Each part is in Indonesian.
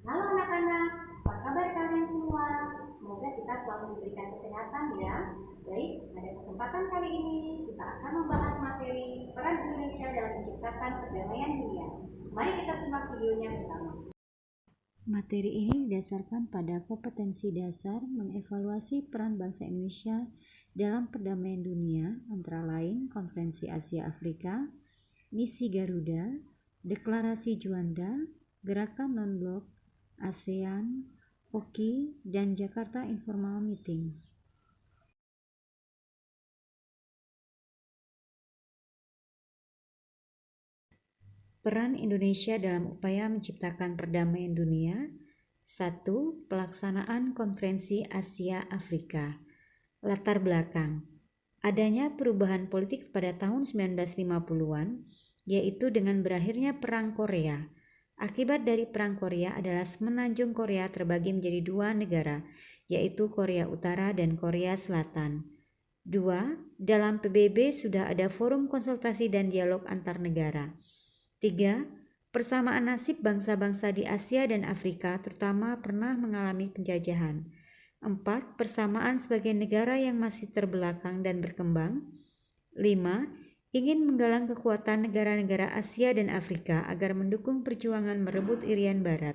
Halo anak-anak, apa kabar kalian semua? Semoga kita selalu diberikan kesehatan ya. Baik, pada kesempatan kali ini kita akan membahas materi peran Indonesia dalam menciptakan perdamaian dunia. Mari kita simak videonya bersama. Materi ini didasarkan pada kompetensi dasar mengevaluasi peran bangsa Indonesia dalam perdamaian dunia, antara lain Konferensi Asia Afrika, Misi Garuda, Deklarasi Juanda, Gerakan Non-Blok, ASEAN, OKI, dan Jakarta Informal Meeting. Peran Indonesia dalam upaya menciptakan perdamaian dunia. 1. Pelaksanaan Konferensi Asia Afrika. Latar belakang. Adanya perubahan politik pada tahun 1950-an, yaitu dengan berakhirnya Perang Korea. Akibat dari Perang Korea adalah semenanjung Korea terbagi menjadi dua negara, yaitu Korea Utara dan Korea Selatan. 2. Dalam PBB sudah ada forum konsultasi dan dialog antar negara. 3. Persamaan nasib bangsa-bangsa di Asia dan Afrika terutama pernah mengalami penjajahan. 4. Persamaan sebagai negara yang masih terbelakang dan berkembang. 5. Ingin menggalang kekuatan negara-negara Asia dan Afrika agar mendukung perjuangan merebut Irian Barat.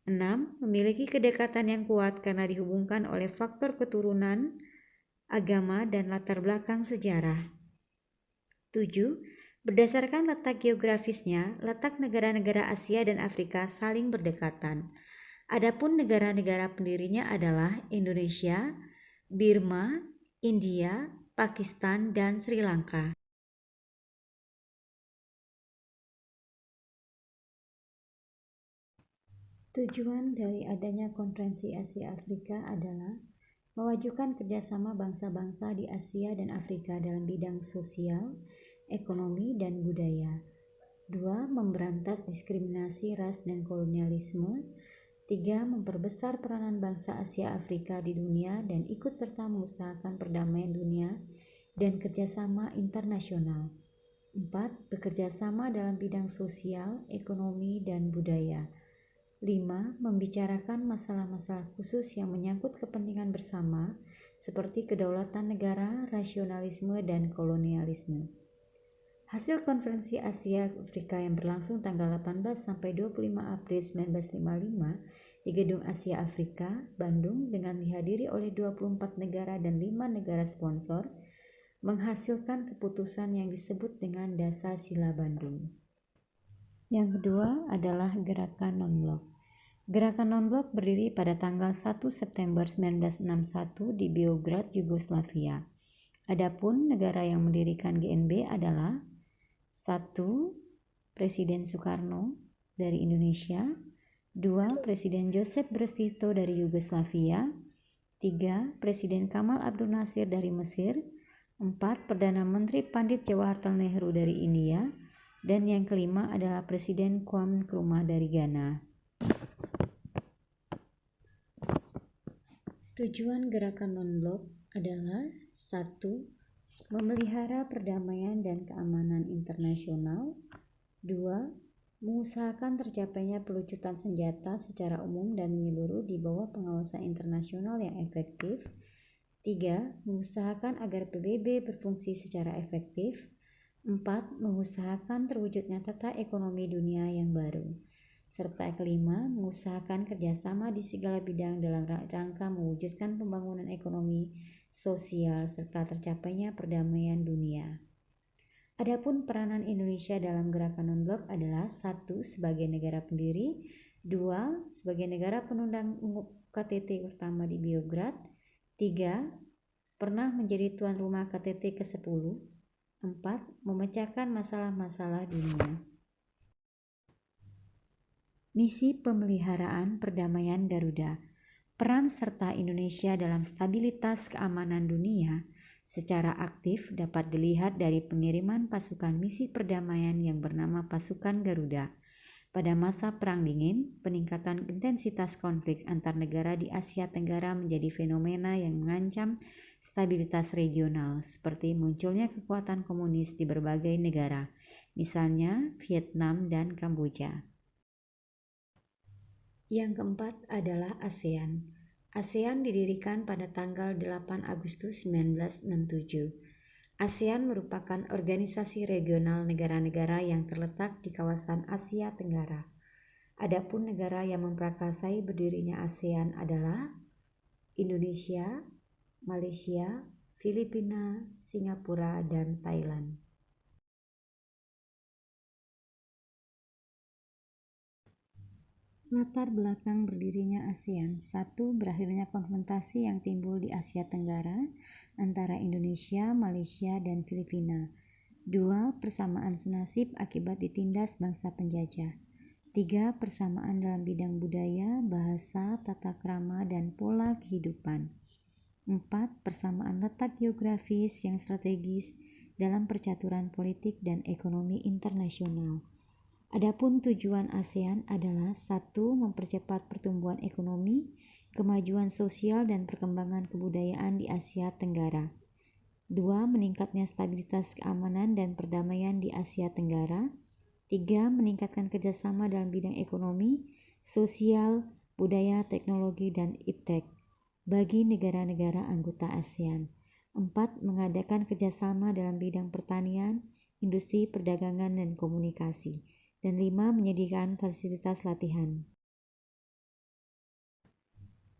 6. Memiliki kedekatan yang kuat karena dihubungkan oleh faktor keturunan, agama, dan latar belakang sejarah. 7. Berdasarkan letak geografisnya, letak negara-negara Asia dan Afrika saling berdekatan. Adapun negara-negara pendirinya adalah Indonesia, Birma, India, Pakistan, dan Sri Lanka. Tujuan dari adanya Konferensi Asia Afrika adalah memajukan kerjasama bangsa-bangsa di Asia dan Afrika dalam bidang sosial, ekonomi, dan budaya. 2. Memberantas diskriminasi ras dan kolonialisme. 3. Memperbesar peranan bangsa Asia Afrika di dunia dan ikut serta mengusahakan perdamaian dunia dan kerjasama internasional. 4. Bekerja sama dalam bidang sosial, ekonomi, dan budaya. 5. Membicarakan masalah-masalah khusus yang menyangkut kepentingan bersama seperti kedaulatan negara, rasionalisme, dan kolonialisme. Hasil Konferensi Asia Afrika yang berlangsung tanggal 18 sampai 25 April 1955 di Gedung Asia Afrika, Bandung dengan dihadiri oleh 24 negara dan 5 negara sponsor, menghasilkan keputusan yang disebut dengan Dasar Sila Bandung. Yang kedua adalah Gerakan Non-Blok. Gerakan Non-Blok berdiri pada tanggal 1 September 1961 di Beograd, Yugoslavia. Adapun negara yang mendirikan GNB adalah 1. Presiden Soekarno dari Indonesia. 2. Presiden Joseph Broz Tito dari Yugoslavia. 3. Presiden Kamal Abdul Nasir dari Mesir. 4. Perdana Menteri Pandit Jawaharlal Nehru dari India. Dan yang kelima adalah Presiden Kwame Nkrumah dari Ghana. Tujuan Gerakan Non-Blok adalah 1. Memelihara perdamaian dan keamanan internasional. 2. Mengusahakan tercapainya pelucutan senjata secara umum dan menyeluruh di bawah pengawasan internasional yang efektif. 3. Mengusahakan agar PBB berfungsi secara efektif. 4. Mengusahakan terwujudnya tata ekonomi dunia yang baru. Serta kelima, mengusahakan kerjasama di segala bidang dalam rangka mewujudkan pembangunan ekonomi, sosial, serta tercapainya perdamaian dunia. Adapun peranan Indonesia dalam Gerakan Non-Blok adalah 1. Sebagai negara pendiri. 2. Sebagai negara penundang KTT pertama di Beograd. 3. Pernah menjadi tuan rumah KTT ke-10. 4. Memecahkan masalah-masalah dunia. Misi Pemeliharaan Perdamaian Garuda. Peran serta Indonesia dalam stabilitas keamanan dunia secara aktif dapat dilihat dari pengiriman pasukan misi perdamaian yang bernama Pasukan Garuda. Pada masa Perang Dingin, peningkatan intensitas konflik antar negara di Asia Tenggara menjadi fenomena yang mengancam stabilitas regional, seperti munculnya kekuatan komunis di berbagai negara, misalnya Vietnam dan Kamboja. Yang keempat adalah ASEAN. ASEAN didirikan pada tanggal 8 Agustus 1967. ASEAN merupakan organisasi regional negara-negara yang terletak di kawasan Asia Tenggara. Adapun negara yang memprakarsai berdirinya ASEAN adalah Indonesia, Malaysia, Filipina, Singapura, dan Thailand. Latar belakang berdirinya ASEAN. 1. Berakhirnya konfrontasi yang timbul di Asia Tenggara antara Indonesia, Malaysia, dan Filipina. 2. Persamaan senasib akibat ditindas bangsa penjajah. 3. Persamaan dalam bidang budaya, bahasa, tata krama, dan pola kehidupan. 4. Persamaan letak geografis yang strategis dalam percaturan politik dan ekonomi internasional. Adapun tujuan ASEAN adalah 1. Mempercepat pertumbuhan ekonomi, kemajuan sosial dan perkembangan kebudayaan di Asia Tenggara. 2. Meningkatnya stabilitas keamanan dan perdamaian di Asia Tenggara. 3. Meningkatkan kerjasama dalam bidang ekonomi, sosial, budaya, teknologi, dan iptek bagi negara-negara anggota ASEAN. 4. Mengadakan kerjasama dalam bidang pertanian, industri, perdagangan, dan komunikasi. Dan 5. Menyediakan fasilitas latihan.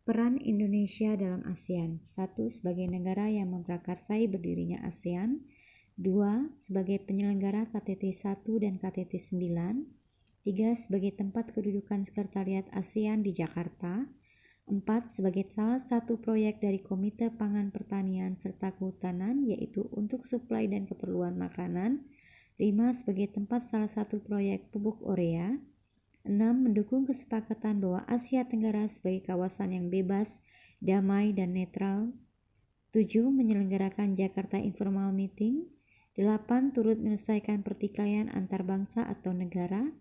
Peran Indonesia dalam ASEAN. 1. Sebagai negara yang memprakarsai berdirinya ASEAN. 2. Sebagai penyelenggara KTT 1 dan KTT 9. 3. Sebagai tempat kedudukan Sekretariat ASEAN di Jakarta. 4. Sebagai salah satu proyek dari Komite Pangan Pertanian serta Kehutanan, yaitu untuk suplai dan keperluan makanan. 5. Sebagai tempat salah satu proyek pupuk urea. 6. Mendukung kesepakatan bahwa Asia Tenggara sebagai kawasan yang bebas, damai, dan netral. 7. Menyelenggarakan Jakarta Informal Meeting. 8. Turut menyelesaikan pertikaian antar bangsa atau negara.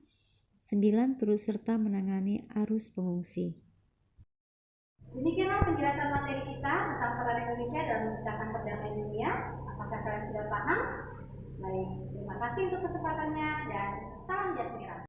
9. Turut serta menangani arus pengungsi. Demikianlah penjelasan materi kita tentang peran Indonesia dalam menciptakan perdamaian dunia. Apakah kalian sudah paham? Baik, terima kasih untuk kesempatannya dan salam jasmira.